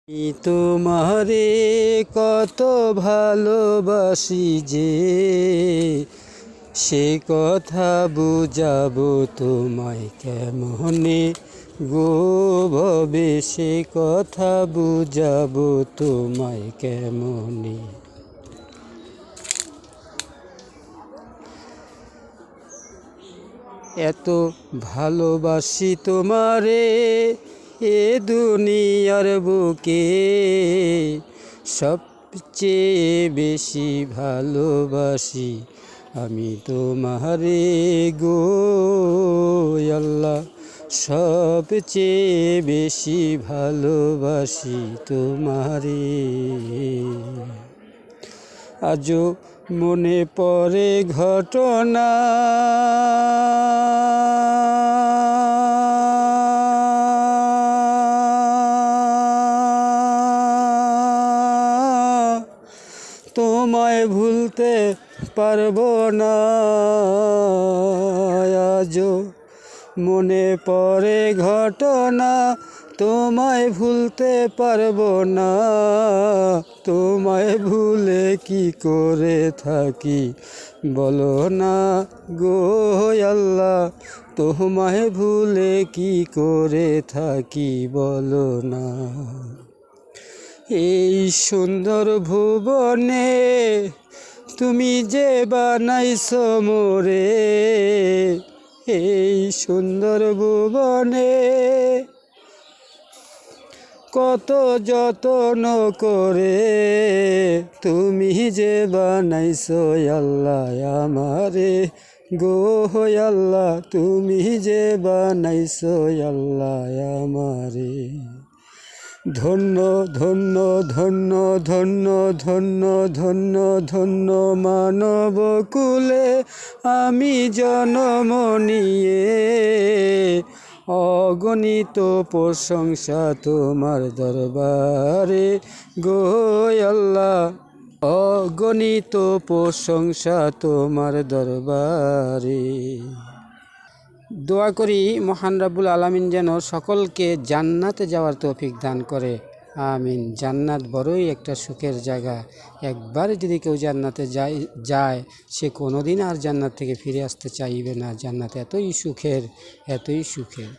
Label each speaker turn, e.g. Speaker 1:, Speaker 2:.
Speaker 1: তোমারে কত ভালোবাসি যে সে কথা বুঝাবো তোমায় কেমনে গো ভবে, সে কথা বুঝাবো তোমায় কেমনে। এত ভালোবাসি তোমারে এ দুনিয়ার বুকে, সবচেয়ে বেশি ভালোবাসি আমি তোমারে গো আল্লাহ, সবচেয়ে বেশি ভালোবাসি তোমারে। আজও মনে পড়ে ঘটনা তোমায় ভুলতে পারবো না। আজও মনে পড়ে ঘটনা তোমায় ভুলতে পারবো না। তোমায় ভুলে কি করে থাকি বলো না গো আল্লাহ, তোমায় ভুলে কি করে থাকি বলো না। এই সুন্দর ভুবনে তুমি যে বানাইছো মোরে, এই সুন্দর ভুবনে কত যত্ন করে তুমি যে বানাইছো আল্লাহ আমারে গো আল্লাহ, তুমি যে বানাইছো আল্লাহ আমারে। ধন্য ধন্য ধন্য ধন্য ধন্য ধন্য ধন্য মানব কুলে আমি জন্ম নিয়ে, অগণিত প্রশংসা তোমার দরবারে গো আল্লাহ, অগণিত প্রশংসা তোমার দরবারে। দোয়া করি মহান রাব্বুল আলামিন যেন সকলকে জান্নাতে যাওয়ার তৌফিক দান করে, আমিন। জান্নাত বড়ই একটা সুখের জায়গা, একবার যদি কেউ জান্নাতে যায় সে কোনোদিন আর জান্নাত থেকে ফিরে আসতে চাইবে না। জান্নাত এতই সুখের, এতই সুখের।